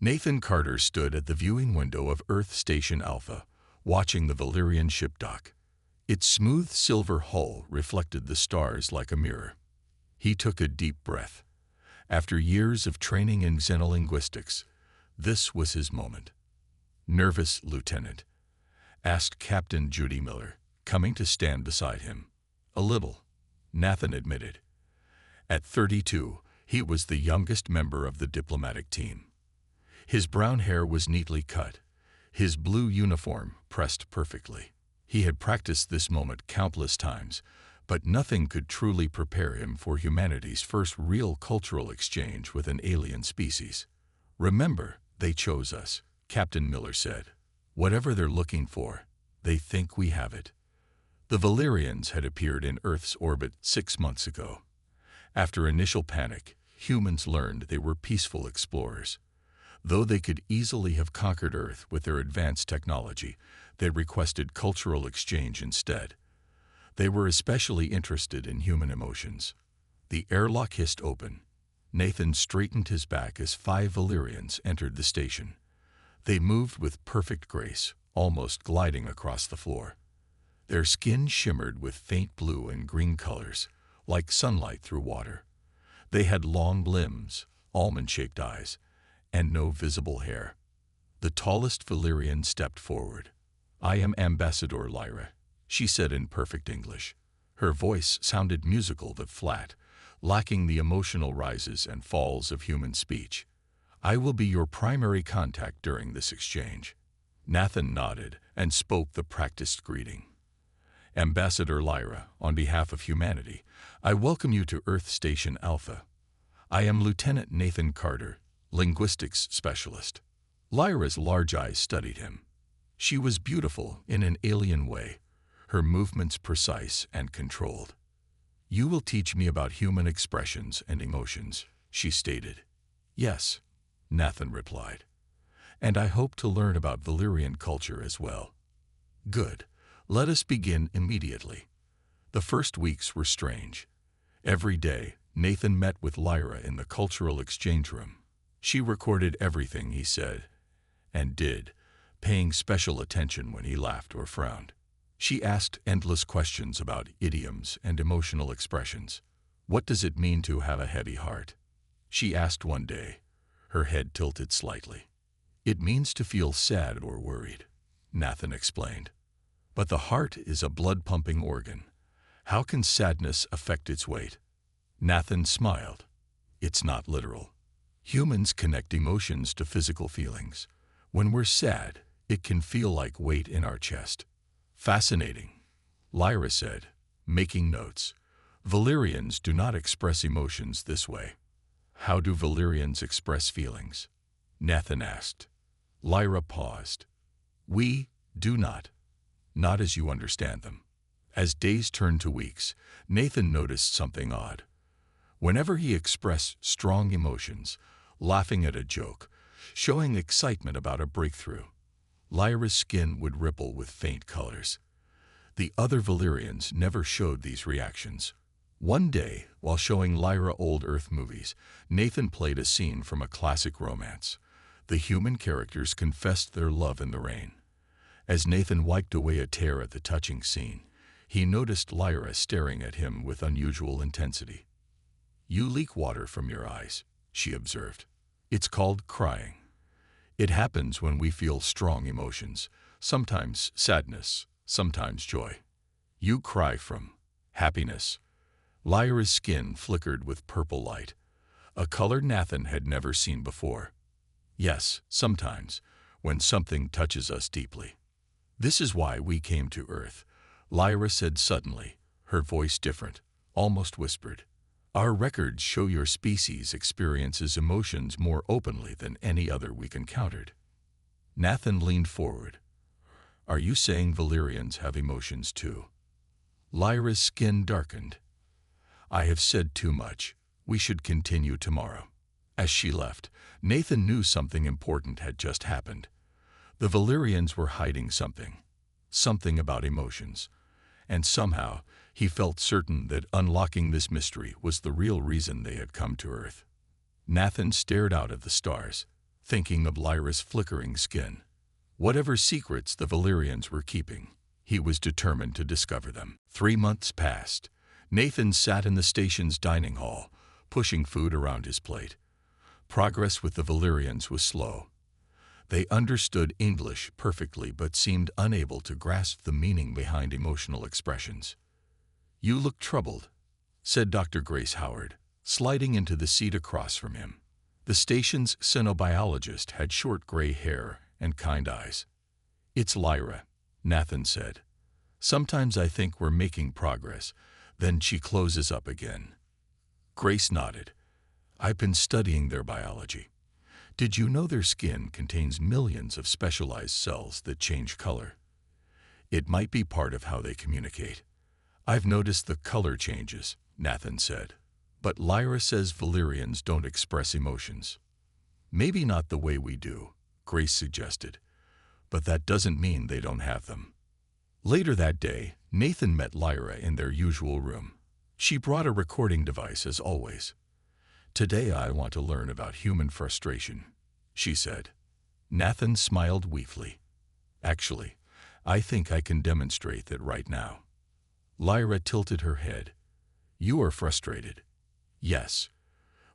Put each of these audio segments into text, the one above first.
Nathan Carter stood at the viewing window of Earth Station Alpha, watching the Valyrian ship dock. Its smooth silver hull reflected the stars like a mirror. He took a deep breath. After years of training in xenolinguistics, this was his moment. "Nervous, Lieutenant?" asked Captain Judy Miller, coming to stand beside him. "A little," Nathan admitted. At 32, he was the youngest member of the diplomatic team. His brown hair was neatly cut, his blue uniform pressed perfectly. He had practiced this moment countless times, but nothing could truly prepare him for humanity's first real cultural exchange with an alien species. "Remember, they chose us," Captain Miller said. "Whatever they're looking for, they think we have it." The Valyrians had appeared in Earth's orbit 6 months ago. After initial panic, humans learned they were peaceful explorers. Though they could easily have conquered Earth with their advanced technology, they requested cultural exchange instead. They were especially interested in human emotions. The airlock hissed open. Nathan straightened his back as 5 Valyrians entered the station. They moved with perfect grace, almost gliding across the floor. Their skin shimmered with faint blue and green colors, like sunlight through water. They had long limbs, almond-shaped eyes, and no visible hair. The tallest Valyrian stepped forward. "I am Ambassador Lyra," she said in perfect English. Her voice sounded musical but flat, lacking the emotional rises and falls of human speech. "I will be your primary contact during this exchange." Nathan nodded and spoke the practiced greeting. "Ambassador Lyra, on behalf of humanity, I welcome you to Earth Station Alpha. I am Lieutenant Nathan Carter, linguistics specialist." Lyra's large eyes studied him. She was beautiful in an alien way, her movements precise and controlled. "You will teach me about human expressions and emotions," she stated. "Yes," Nathan replied. "And I hope to learn about Valyrian culture as well." "Good. Let us begin immediately." The first weeks were strange. Every day, Nathan met with Lyra in the cultural exchange room. She recorded everything he said and did, paying special attention when he laughed or frowned. She asked endless questions about idioms and emotional expressions. "What does it mean to have a heavy heart?" she asked one day, her head tilted slightly. "It means to feel sad or worried," Nathan explained. "But the heart is a blood-pumping organ. How can sadness affect its weight?" Nathan smiled. "It's not literal. Humans connect emotions to physical feelings. When we're sad, it can feel like weight in our chest." "Fascinating," Lyra said, making notes. "Valyrians do not express emotions this way." "How do Valyrians express feelings?" Nathan asked. Lyra paused. "We do not. Not as you understand them." As days turned to weeks, Nathan noticed something odd. Whenever he expressed strong emotions, laughing at a joke, showing excitement about a breakthrough, Lyra's skin would ripple with faint colors. The other Valyrians never showed these reactions. One day, while showing Lyra old Earth movies, Nathan played a scene from a classic romance. The human characters confessed their love in the rain. As Nathan wiped away a tear at the touching scene, he noticed Lyra staring at him with unusual intensity. "You leak water from your eyes," she observed. "It's called crying. It happens when we feel strong emotions, sometimes sadness, sometimes joy. You cry from happiness." Lyra's skin flickered with purple light, a color Nathan had never seen before. "Yes, sometimes, when something touches us deeply. This is why we came to Earth," Lyra said suddenly, her voice different, almost whispered. "Our records show your species experiences emotions more openly than any other we've encountered." Nathan leaned forward. "Are you saying Valyrians have emotions too?" Lyra's skin darkened. "I have said too much. We should continue tomorrow." As she left, Nathan knew something important had just happened. The Valyrians were hiding something about emotions, and somehow he felt certain that unlocking this mystery was the real reason they had come to Earth. Nathan stared out at the stars. thinking of Lyra's flickering skin. Whatever secrets the Valyrians were keeping, he was determined to discover them. 3 months passed. Nathan sat in the station's dining hall, pushing food around his plate. Progress with the Valyrians was slow. They understood English perfectly but seemed unable to grasp the meaning behind emotional expressions. "You look troubled," said Dr. Grace Howard, sliding into the seat across from him. The station's xenobiologist had short gray hair and kind eyes. "It's Lyra," Nathan said. "Sometimes I think we're making progress, then she closes up again." Grace nodded. "I've been studying their biology. Did you know their skin contains millions of specialized cells that change color? It might be part of how they communicate." "I've noticed the color changes," Nathan said. "But Lyra says Valyrians don't express emotions." "Maybe not the way we do," Grace suggested. "But that doesn't mean they don't have them." Later that day, Nathan met Lyra in their usual room. She brought a recording device as always. "Today I want to learn about human frustration," she said. Nathan smiled weakly. "Actually, I think I can demonstrate that right now." Lyra tilted her head. "You are frustrated." "Yes.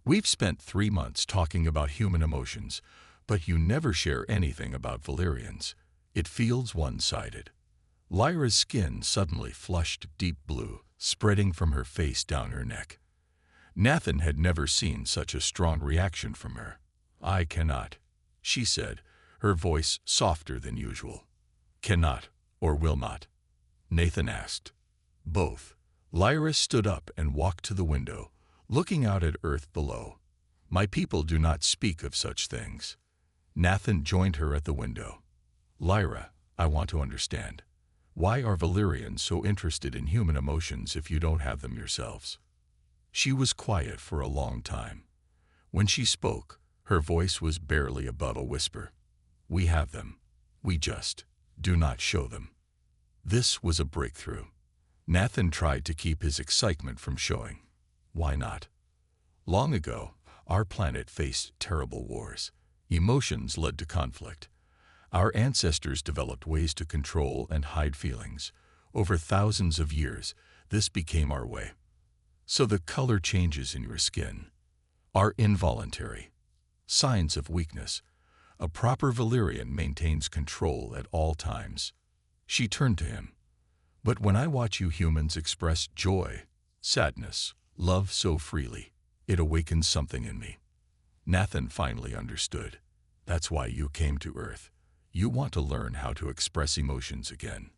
We've spent 3 months talking about human emotions, but you never share anything about Valyrians. It feels one-sided." Lyra's skin suddenly flushed deep blue, spreading from her face down her neck. Nathan had never seen such a strong reaction from her. "I cannot," she said, her voice softer than usual. "Cannot or will not?" Nathan asked. "Both." Lyra stood up and walked to the window, looking out at Earth below. "My people do not speak of such things." Nathan joined her at the window. "Lyra, I want to understand. Why are Valyrians so interested in human emotions if you don't have them yourselves?" She was quiet for a long time. When she spoke, her voice was barely above a whisper. "We have them. We just do not show them." This was a breakthrough. Nathan tried to keep his excitement from showing. "Why not?" "Long ago, our planet faced terrible wars. Emotions led to conflict. Our ancestors developed ways to control and hide feelings. Over thousands of years, this became our way. So the color changes in your skin are involuntary. Signs of weakness. A proper Valyrian maintains control at all times." She turned to him. "But when I watch you humans express joy, sadness, love so freely, it awakens something in me." Nathan finally understood. "That's why you came to Earth. You want to learn how to express emotions again."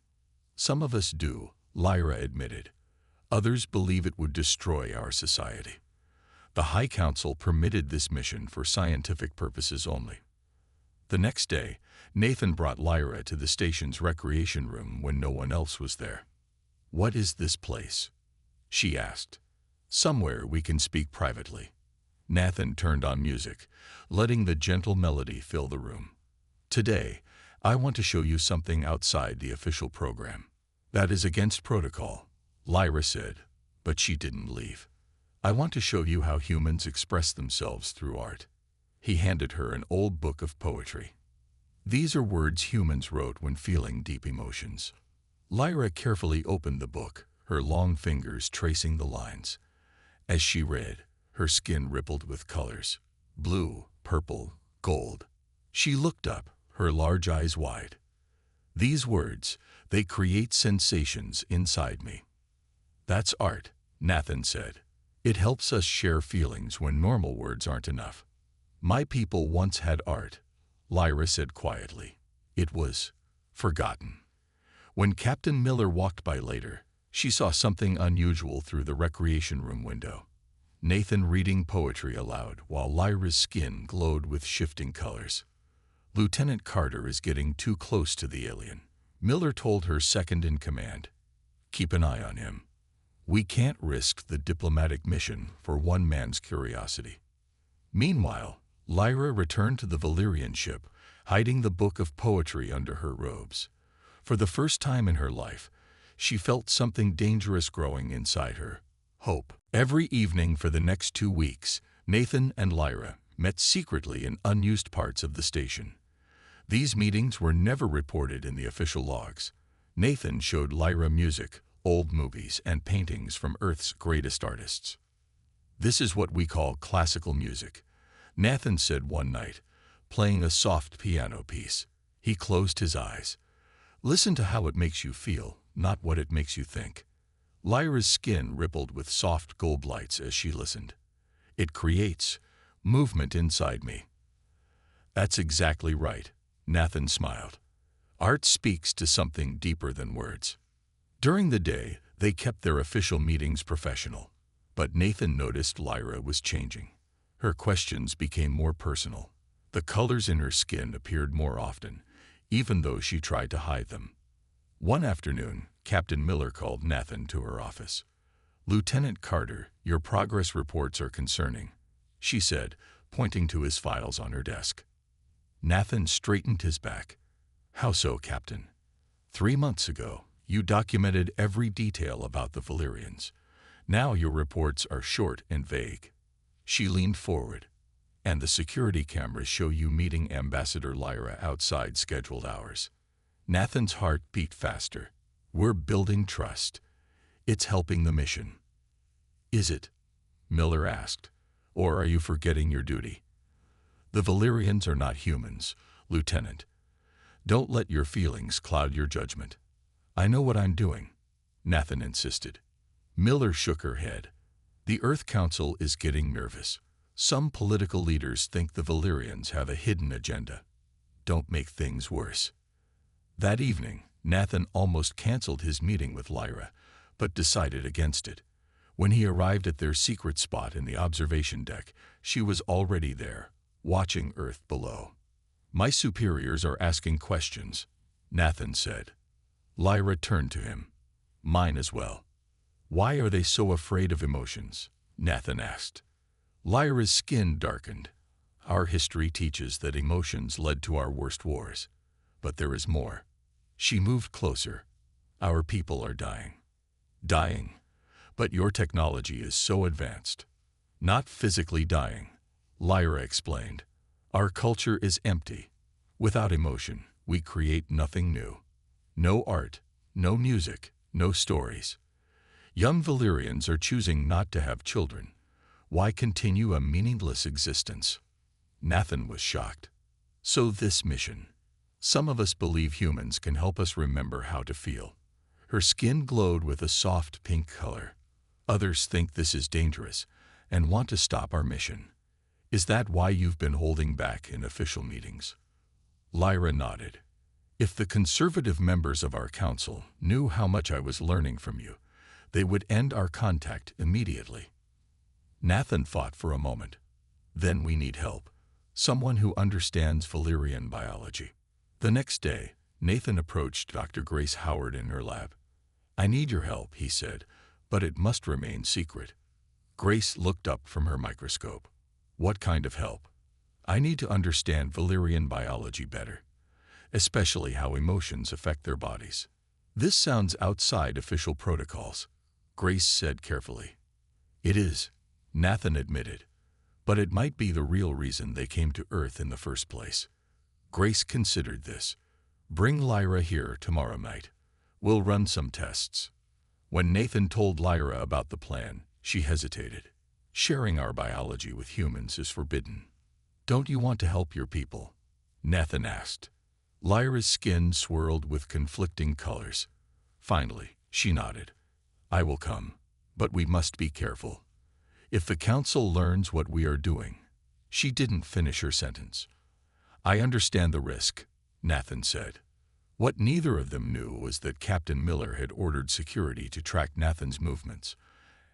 "Some of us do," Lyra admitted. "Others believe it would destroy our society. The High Council permitted this mission for scientific purposes only." The next day, Nathan brought Lyra to the station's recreation room when no one else was there. "What is this place?" she asked. "Somewhere we can speak privately." Nathan turned on music, letting the gentle melody fill the room. "Today, I want to show you something outside the official program." "That is against protocol," Lyra said, but she didn't leave. "I want to show you how humans express themselves through art." He handed her an old book of poetry. "These are words humans wrote when feeling deep emotions." Lyra carefully opened the book, her long fingers tracing the lines. As she read, her skin rippled with colors: blue, purple, gold. She looked up, her large eyes wide. "These words, they create sensations inside me." "That's art," Nathan said. "It helps us share feelings when normal words aren't enough." "My people once had art," Lyra said quietly. "It was forgotten." When Captain Miller walked by later, she saw something unusual through the recreation room window. Nathan reading poetry aloud while Lyra's skin glowed with shifting colors. "Lieutenant Carter is getting too close to the alien," Miller told her second in command. "Keep an eye on him. We can't risk the diplomatic mission for one man's curiosity." Meanwhile, Lyra returned to the Valyrian ship, hiding the book of poetry under her robes. For the first time in her life, she felt something dangerous growing inside her: hope. Every evening for the next 2 weeks, Nathan and Lyra met secretly in unused parts of the station. These meetings were never reported in the official logs. Nathan showed Lyra music, old movies, and paintings from Earth's greatest artists. "This is what we call classical music," Nathan said one night, playing a soft piano piece. He closed his eyes. "Listen to how it makes you feel, not what it makes you think." Lyra's skin rippled with soft gold lights as she listened. "It creates movement inside me." "That's exactly right," Nathan smiled. "Art speaks to something deeper than words." During the day, they kept their official meetings professional. But Nathan noticed Lyra was changing. Her questions became more personal. The colors in her skin appeared more often, even though she tried to hide them. One afternoon, Captain Miller called Nathan to her office. "Lieutenant Carter, your progress reports are concerning," she said, pointing to his files on her desk. Nathan straightened his back. "How so, Captain?" "3 months ago, you documented every detail about the Valyrians. Now your reports are short and vague." She leaned forward. "And the security cameras show you meeting Ambassador Lyra outside scheduled hours." Nathan's heart beat faster. "We're building trust. It's helping the mission." "Is it?" Miller asked. "Or are you forgetting your duty?" "The Valyrians are not humans, Lieutenant. Don't let your feelings cloud your judgment." "I know what I'm doing," Nathan insisted. Miller shook her head. "The Earth Council is getting nervous. Some political leaders think the Valyrians have a hidden agenda. Don't make things worse." That evening, Nathan almost canceled his meeting with Lyra, but decided against it. When he arrived at their secret spot in the observation deck, she was already there, watching Earth below. "My superiors are asking questions," Nathan said. Lyra turned to him. "Mine as well." "Why are they so afraid of emotions?" Nathan asked. Lyra's skin darkened. "Our history teaches that emotions led to our worst wars. But there is more." She moved closer. "Our people are dying." "Dying? But your technology is so advanced." "Not physically dying," Lyra explained. "Our culture is empty. Without emotion, we create nothing new. No art, no music, no stories. Young Valyrians are choosing not to have children. Why continue a meaningless existence?" Nathan was shocked. "So this mission. Some of us believe humans can help us remember how to feel." Her skin glowed with a soft pink color. "Others think this is dangerous and want to stop our mission. Is that why you've been holding back in official meetings?" Lyra nodded. "If the conservative members of our council knew how much I was learning from you, they would end our contact immediately." Nathan thought for a moment. "Then we need help. Someone who understands Valyrian biology." The next day, Nathan approached Dr. Grace Howard in her lab. "I need your help," he said, "but it must remain secret." Grace looked up from her microscope. "What kind of help?" "I need to understand Valyrian biology better, especially how emotions affect their bodies." "This sounds outside official protocols," Grace said carefully. "It is," Nathan admitted, "but it might be the real reason they came to Earth in the first place." Grace considered this. "Bring Lyra here tomorrow night. We'll run some tests." When Nathan told Lyra about the plan, she hesitated. "Sharing our biology with humans is forbidden." "Don't you want to help your people?" Nathan asked. Lyra's skin swirled with conflicting colors. Finally, she nodded. "I will come, but we must be careful. If the council learns what we are doing—" She didn't finish her sentence. "I understand the risk," Nathan said. What neither of them knew was that Captain Miller had ordered security to track Nathan's movements.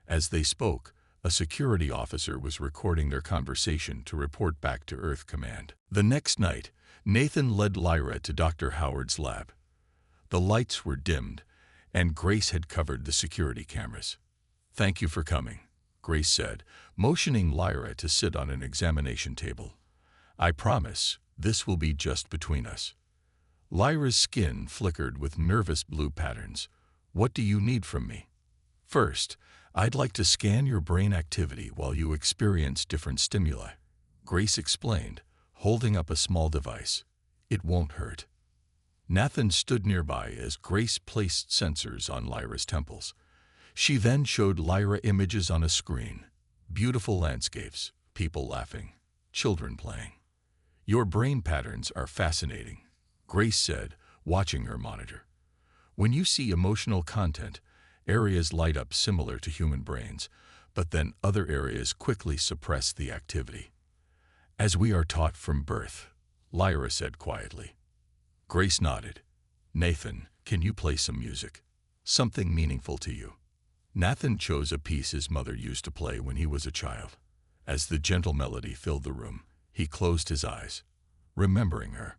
As they spoke, a security officer was recording their conversation to report back to Earth Command. The next night, Nathan led Lyra to Dr. Howard's lab. The lights were dimmed, and Grace had covered the security cameras. "Thank you for coming," Grace said, motioning Lyra to sit on an examination table. "I promise, this will be just between us." Lyra's skin flickered with nervous blue patterns. "What do you need from me?" "First, I'd like to scan your brain activity while you experience different stimuli." Grace explained, holding up a small device. "It won't hurt." Nathan stood nearby as Grace placed sensors on Lyra's temples. She then showed Lyra images on a screen. Beautiful landscapes, people laughing, children playing. "Your brain patterns are fascinating," Grace said, watching her monitor. "When you see emotional content, areas light up similar to human brains, but then other areas quickly suppress the activity. As we are taught from birth," Lyra said quietly. Grace nodded. "Nathan, can you play some music? Something meaningful to you." Nathan chose a piece his mother used to play when he was a child. As the gentle melody filled the room, he closed his eyes, remembering her.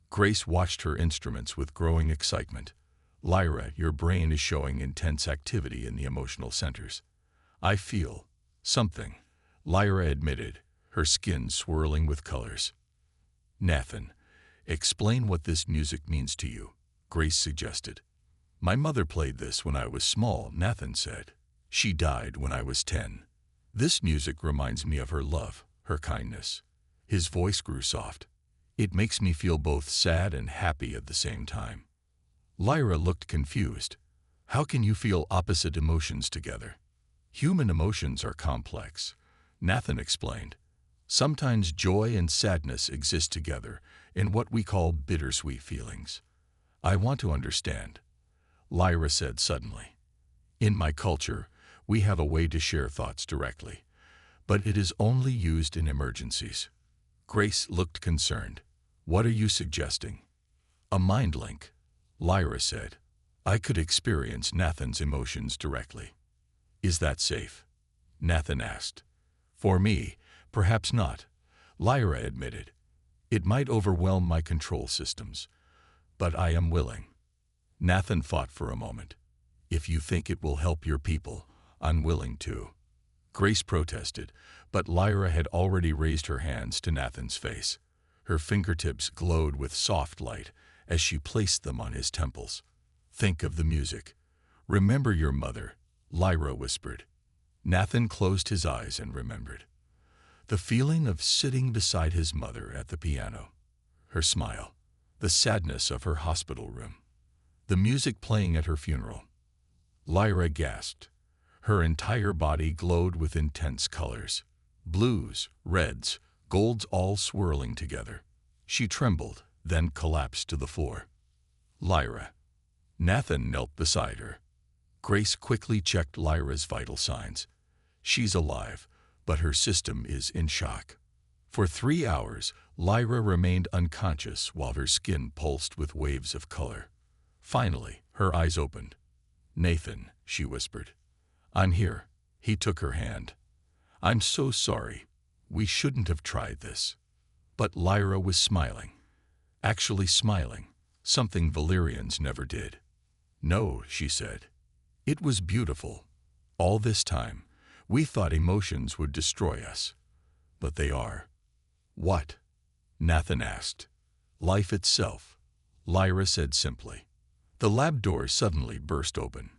Grace watched her instruments with growing excitement. "Lyra, your brain is showing intense activity in the emotional centers." "I feel something," Lyra admitted, her skin swirling with colors. "Nathan, explain what this music means to you," Grace suggested. "My mother played this when I was small," Nathan said. "She died when I was 10. This music reminds me of her love, her kindness." His voice grew soft. "It makes me feel both sad and happy at the same time." Lyra looked confused. "How can you feel opposite emotions together?" "Human emotions are complex," Nathan explained. "Sometimes joy and sadness exist together in what we call bittersweet feelings." "I want to understand," Lyra said suddenly. "In my culture, we have a way to share thoughts directly, but it is only used in emergencies." Grace looked concerned. "What are you suggesting?" "A mind link," Lyra said. "I could experience Nathan's emotions directly." "Is that safe?" Nathan asked. "For me, perhaps not," Lyra admitted. "It might overwhelm my control systems, but I am willing." Nathan thought for a moment. "If you think it will help your people, I'm willing to." Grace protested, but Lyra had already raised her hands to Nathan's face. Her fingertips glowed with soft light as she placed them on his temples. "Think of the music. Remember your mother," Lyra whispered. Nathan closed his eyes and remembered. The feeling of sitting beside his mother at the piano, her smile, the sadness of her hospital room, the music playing at her funeral. Lyra gasped. Her entire body glowed with intense colors. Blues, reds, golds all swirling together. She trembled, then collapsed to the floor. "Lyra." Nathan knelt beside her. Grace quickly checked Lyra's vital signs. "She's alive, but her system is in shock." For 3 hours, Lyra remained unconscious while her skin pulsed with waves of color. Finally, her eyes opened. "Nathan," she whispered. "I'm here." He took her hand. "I'm so sorry. We shouldn't have tried this." But Lyra was smiling. Actually smiling, something Valyrians never did. "No," she said. "It was beautiful. All this time, we thought emotions would destroy us. But they are." "What?" Nathan asked. "Life itself," Lyra said simply. The lab door suddenly burst open.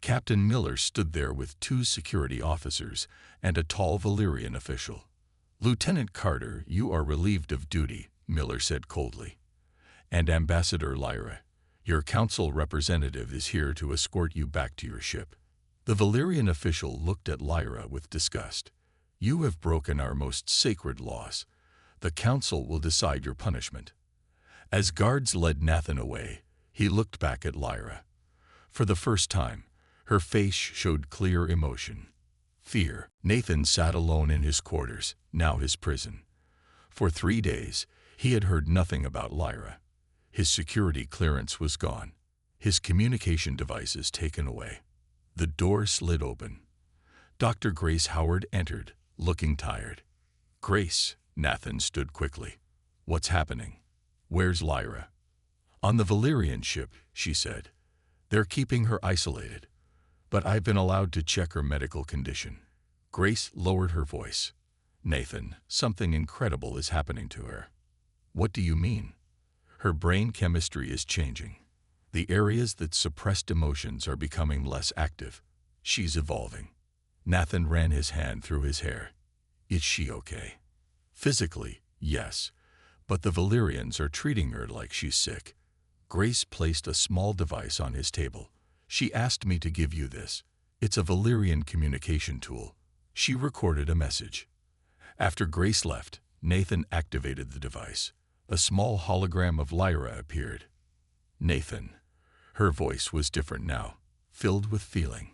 Captain Miller stood there with 2 security officers and a tall Valyrian official. "Lieutenant Carter, you are relieved of duty," Miller said coldly. "And Ambassador Lyra, your council representative is here to escort you back to your ship." The Valyrian official looked at Lyra with disgust. "You have broken our most sacred laws. The council will decide your punishment." As guards led Nathan away, he looked back at Lyra. For the first time, her face showed clear emotion. Fear. Nathan sat alone in his quarters, now his prison. For 3 days, he had heard nothing about Lyra. His security clearance was gone. His communication devices taken away. The door slid open. Dr. Grace Howard entered, looking tired. "Grace," Nathan stood quickly. "What's happening? Where's Lyra?" "On the Valyrian ship," she said. "They're keeping her isolated. But I've been allowed to check her medical condition." Grace lowered her voice. "Nathan, something incredible is happening to her." "What do you mean?" "Her brain chemistry is changing. The areas that suppressed emotions are becoming less active. She's evolving." Nathan ran his hand through his hair. "Is she okay?" Physically, yes, but the Valyrians are treating her like she's sick. Grace placed a small device on his table. She asked me to give you this. It's a Valyrian communication tool. She recorded a message. After Grace left, Nathan activated the device. A small hologram of Lyra appeared. Nathan. Her voice was different now, filled with feeling.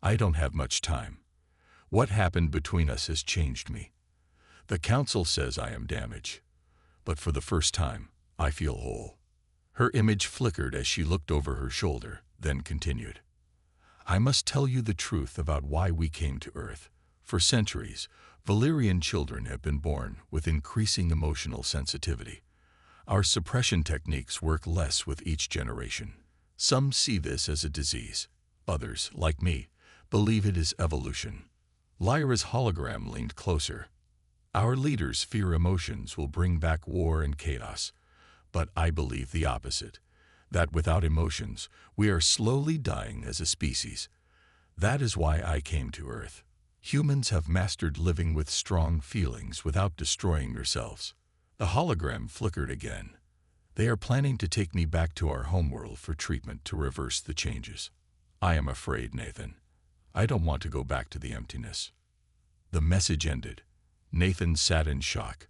I don't have much time. What happened between us has changed me. The council says I am damaged, but for the first time, I feel whole. Her image flickered as she looked over her shoulder, then continued. I must tell you the truth about why we came to Earth. For centuries, Valyrian children have been born with increasing emotional sensitivity. Our suppression techniques work less with each generation. Some see this as a disease. Others, like me, believe it is evolution. Lyra's hologram leaned closer. Our leaders fear emotions will bring back war and chaos. But I believe the opposite, that without emotions, we are slowly dying as a species. That is why I came to Earth. Humans have mastered living with strong feelings without destroying yourselves. The hologram flickered again. They are planning to take me back to our homeworld for treatment to reverse the changes. I am afraid, Nathan. I don't want to go back to the emptiness. The message ended. Nathan sat in shock,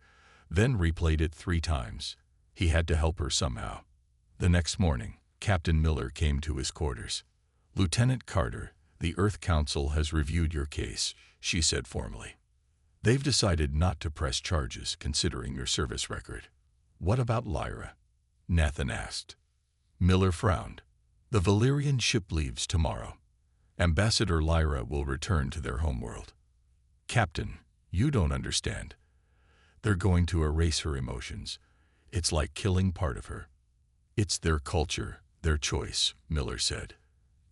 then replayed it 3 times. He had to help her somehow. The next morning, Captain Miller came to his quarters. Lieutenant Carter, the Earth Council has reviewed your case, she said formally. They've decided not to press charges considering your service record. What about Lyra? Nathan asked. Miller frowned. The Valyrian ship leaves tomorrow. Ambassador Lyra will return to their homeworld. Captain, you don't understand. They're going to erase her emotions. It's like killing part of her. It's their culture, their choice, Miller said.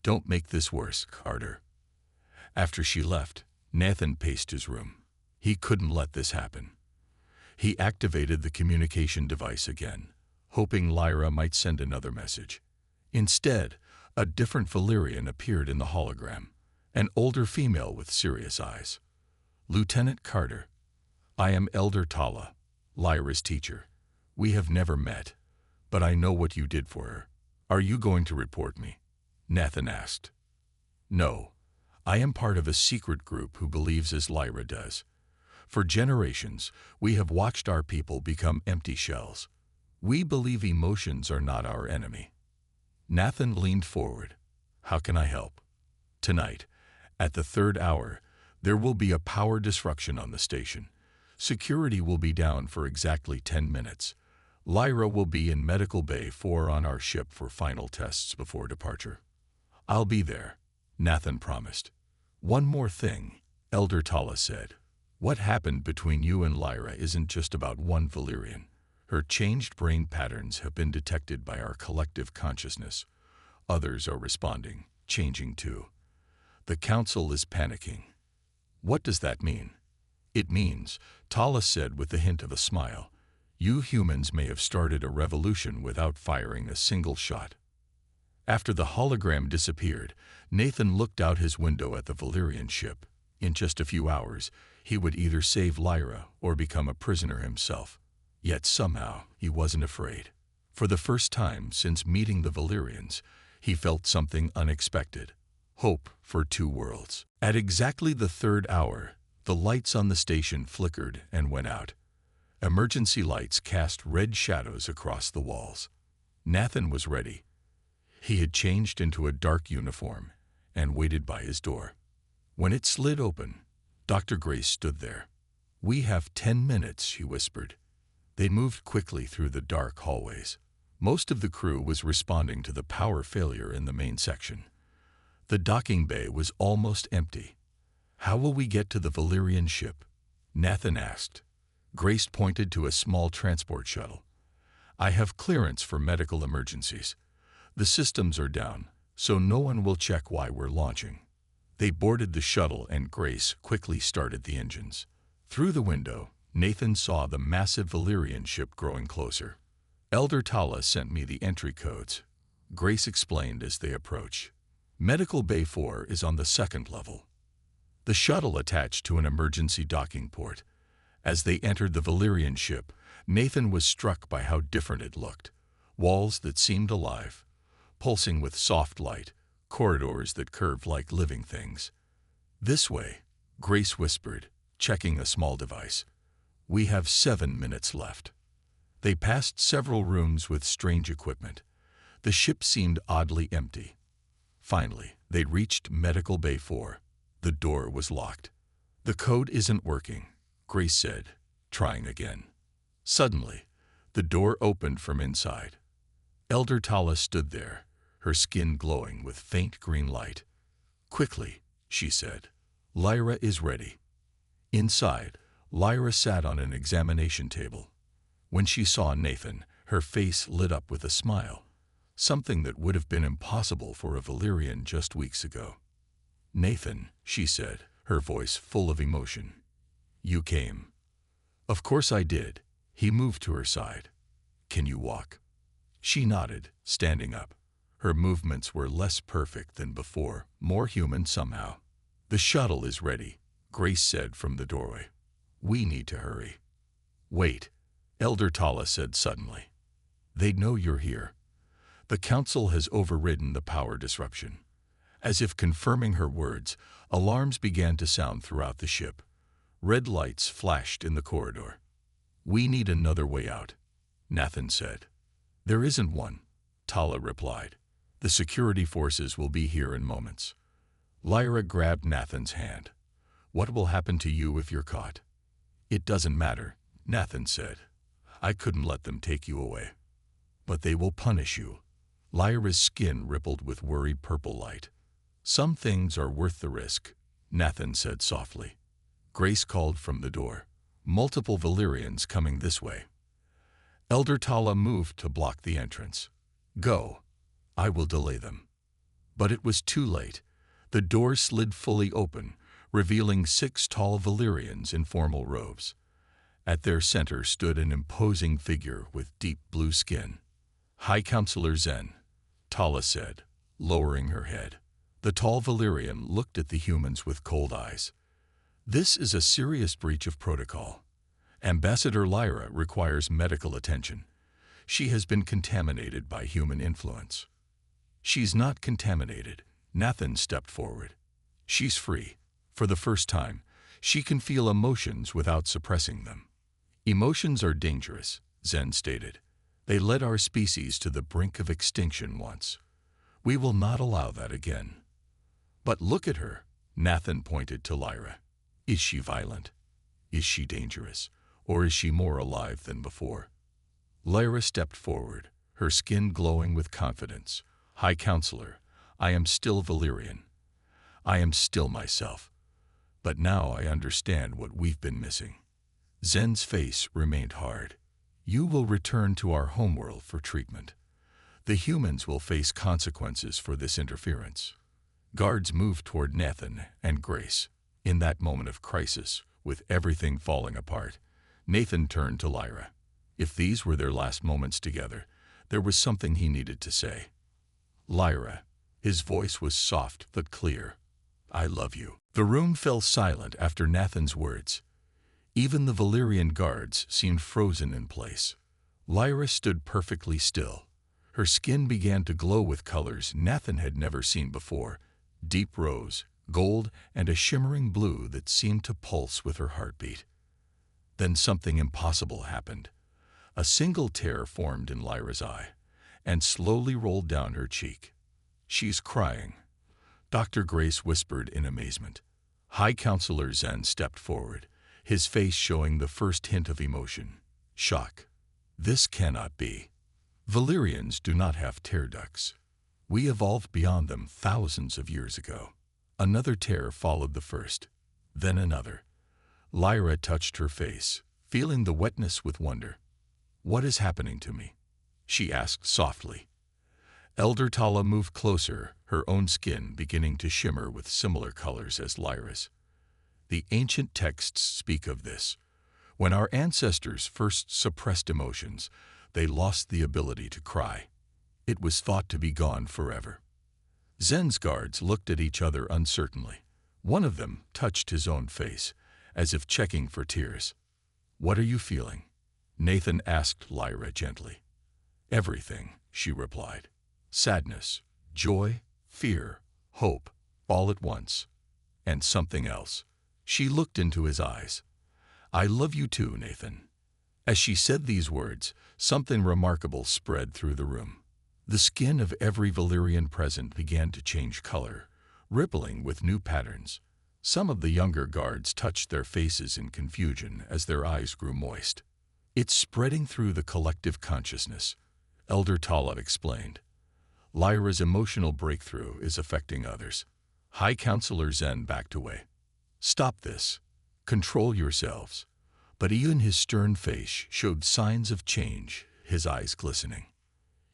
Don't make this worse, Carter. After she left, Nathan paced his room. He couldn't let this happen. He activated the communication device again, hoping Lyra might send another message. Instead, a different Valyrian appeared in the hologram, an older female with serious eyes. Lieutenant Carter, I am Elder Tala, Lyra's teacher. We have never met, but I know what you did for her. Are you going to report me? Nathan asked. No, I am part of a secret group who believes as Lyra does. For generations, we have watched our people become empty shells. We believe emotions are not our enemy. Nathan leaned forward. How can I help? Tonight, at the 3rd hour, there will be a power disruption on the station. Security will be down for exactly 10 minutes. Lyra will be in Medical Bay 4 on our ship for final tests before departure. I'll be there, Nathan promised. One more thing, Elder Tala said. What happened between you and Lyra isn't just about one Valyrian. Her changed brain patterns have been detected by our collective consciousness. Others are responding, changing too. The council is panicking. What does that mean? It means, Tala said with the hint of a smile, you humans may have started a revolution without firing a single shot. After the hologram disappeared, Nathan looked out his window at the Valyrian ship. In just a few hours, he would either save Lyra or become a prisoner himself. Yet somehow, he wasn't afraid. For the first time since meeting the Valyrians, he felt something unexpected. Hope for 2 worlds. At exactly the 3rd hour, the lights on the station flickered and went out. Emergency lights cast red shadows across the walls. Nathan was ready. He had changed into a dark uniform and waited by his door. When it slid open, Dr. Grace stood there. We have 10 minutes, she whispered. They moved quickly through the dark hallways. Most of the crew was responding to the power failure in the main section. The docking bay was almost empty. How will we get to the Valyrian ship? Nathan asked. Grace pointed to a small transport shuttle. I have clearance for medical emergencies. The systems are down, so no one will check why we're launching. They boarded the shuttle and Grace quickly started the engines. Through the window, Nathan saw the massive Valyrian ship growing closer. Elder Tala sent me the entry codes, Grace explained as they approached. Medical Bay 4 is on the 2nd level. The shuttle attached to an emergency docking port. As they entered the Valyrian ship, Nathan was struck by how different it looked. Walls that seemed alive, pulsing with soft light, corridors that curved like living things. "This way," Grace whispered, checking a small device. "We have 7 minutes left." They passed several rooms with strange equipment. The ship seemed oddly empty. Finally, they reached Medical Bay 4. The door was locked. "The code isn't working," Grace said, trying again. Suddenly, the door opened from inside. Elder Tala stood there, her skin glowing with faint green light. "Quickly," she said. "Lyra is ready." Inside, Lyra sat on an examination table. When she saw Nathan, her face lit up with a smile, something that would have been impossible for a Valyrian just weeks ago. "Nathan," she said, her voice full of emotion. "You came." "Of course I did." He moved to her side. "Can you walk?" She nodded, standing up. Her movements were less perfect than before, more human somehow. "The shuttle is ready," Grace said from the doorway. "We need to hurry." "Wait," Elder Tala said suddenly. "They know you're here. The Council has overridden the power disruption." As if confirming her words, alarms began to sound throughout the ship. Red lights flashed in the corridor. "We need another way out," Nathan said. "There isn't one," Tala replied. "The security forces will be here in moments." Lyra grabbed Nathan's hand. "What will happen to you if you're caught?" "It doesn't matter," Nathan said. "I couldn't let them take you away." "But they will punish you." Lyra's skin rippled with worried purple light. "Some things are worth the risk," Nathan said softly. Grace called from the door. "Multiple Valyrians coming this way." Elder Tala moved to block the entrance. "Go. I will delay them." But it was too late. The door slid fully open, revealing 6 tall Valyrians in formal robes. At their center stood an imposing figure with deep blue skin. "High Counselor Zen," Tala said, lowering her head. The tall Valyrian looked at the humans with cold eyes. "This is a serious breach of protocol. Ambassador Lyra requires medical attention. She has been contaminated by human influence." "She's not contaminated," Nathan stepped forward. "She's free. For the first time, she can feel emotions without suppressing them." "Emotions are dangerous," Zen stated. "They led our species to the brink of extinction once. We will not allow that again." "But look at her," Nathan pointed to Lyra. "Is she violent? Is she dangerous? Or is she more alive than before?" Lyra stepped forward, her skin glowing with confidence. "High Counselor, I am still Valyrian. I am still myself. But now I understand what we've been missing." Zen's face remained hard. "You will return to our homeworld for treatment. The humans will face consequences for this interference." Guards moved toward Nathan and Grace. In that moment of crisis, with everything falling apart, Nathan turned to Lyra. If these were their last moments together, there was something he needed to say. "Lyra," his voice was soft but clear, "I love you." The room fell silent after Nathan's words. Even the Valyrian guards seemed frozen in place. Lyra stood perfectly still. Her skin began to glow with colors Nathan had never seen before: deep rose, gold, and a shimmering blue that seemed to pulse with her heartbeat. Then something impossible happened. A single tear formed in Lyra's eye and slowly rolled down her cheek. "She's crying," Dr. Grace whispered in amazement. High Counselor Zen stepped forward, his face showing the first hint of emotion: shock. "This cannot be. Valyrians do not have tear ducts. We evolved beyond them thousands of years ago." Another tear followed the first, then another. Lyra touched her face, feeling the wetness with wonder. "What is happening to me?" she asked softly. Elder Tala moved closer, her own skin beginning to shimmer with similar colors as Lyra's. "The ancient texts speak of this. When our ancestors first suppressed emotions, they lost the ability to cry. It was thought to be gone forever." Zen's guards looked at each other uncertainly. One of them touched his own face, as if checking for tears. "What are you feeling?" Nathan asked Lyra gently. "Everything," she replied. "Sadness, joy, fear, hope, all at once. And something else." She looked into his eyes. "I love you too, Nathan." As she said these words, something remarkable spread through the room. The skin of every Valyrian present began to change color, rippling with new patterns. Some of the younger guards touched their faces in confusion as their eyes grew moist. "It's spreading through the collective consciousness," Elder Tala explained. "Lyra's emotional breakthrough is affecting others." High Counselor Zen backed away. "Stop this. Control yourselves." But even his stern face showed signs of change, his eyes glistening.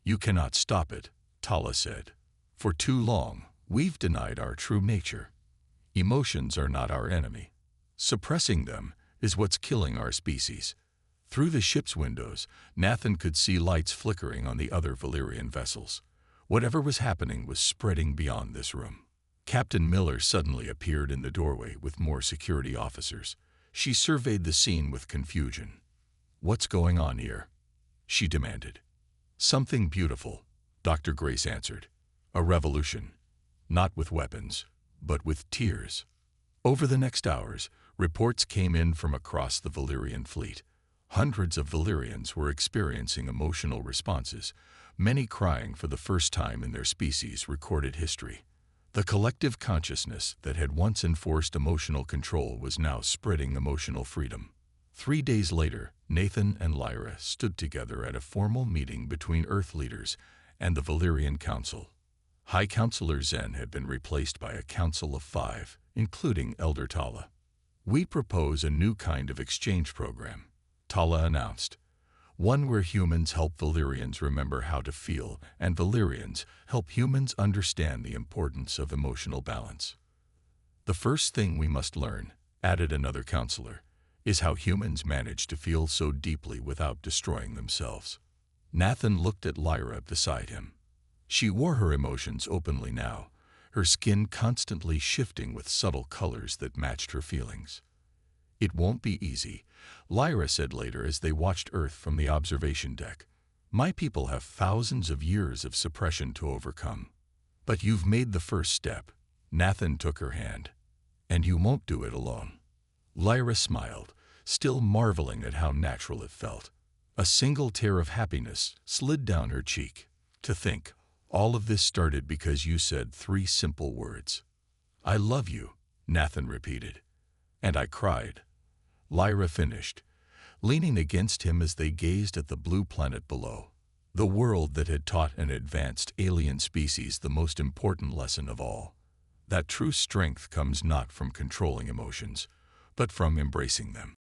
"You cannot stop it," Tala said. "For too long, we've denied our true nature. Emotions are not our enemy. Suppressing them is what's killing our species." Through the ship's windows, Nathan could see lights flickering on the other Valyrian vessels. Whatever was happening was spreading beyond this room. Captain Miller suddenly appeared in the doorway with more security officers. She surveyed the scene with confusion. "What's going on here?" she demanded. "Something beautiful," Dr. Grace answered. "A revolution. Not with weapons, but with tears." Over the next hours, reports came in from across the Valyrian fleet. Hundreds of Valyrians were experiencing emotional responses, many crying for the first time in their species' recorded history. The collective consciousness that had once enforced emotional control was now spreading emotional freedom. 3 days later, Nathan and Lyra stood together at a formal meeting between Earth leaders and the Valyrian Council. High Counselor Zen had been replaced by a council of 5, including Elder Tala. "We propose a new kind of exchange program," Tala announced. "One where humans help Valyrians remember how to feel, and Valyrians help humans understand the importance of emotional balance. The first thing we must learn," added another counselor, "is how humans manage to feel so deeply without destroying themselves." Nathan looked at Lyra beside him. She wore her emotions openly now, her skin constantly shifting with subtle colors that matched her feelings. "It won't be easy," Lyra said later as they watched Earth from the observation deck. "My people have thousands of years of suppression to overcome. But you've made the first step." Nathan took her hand. "And you won't do it alone." Lyra smiled, still marveling at how natural it felt. A single tear of happiness slid down her cheek. "To think, all of this started because you said 3 simple words." "I love you," Nathan repeated. "And I cried." Lyra finished, leaning against him as they gazed at the blue planet below. The world that had taught an advanced alien species the most important lesson of all. That true strength comes not from controlling emotions, but from embracing them.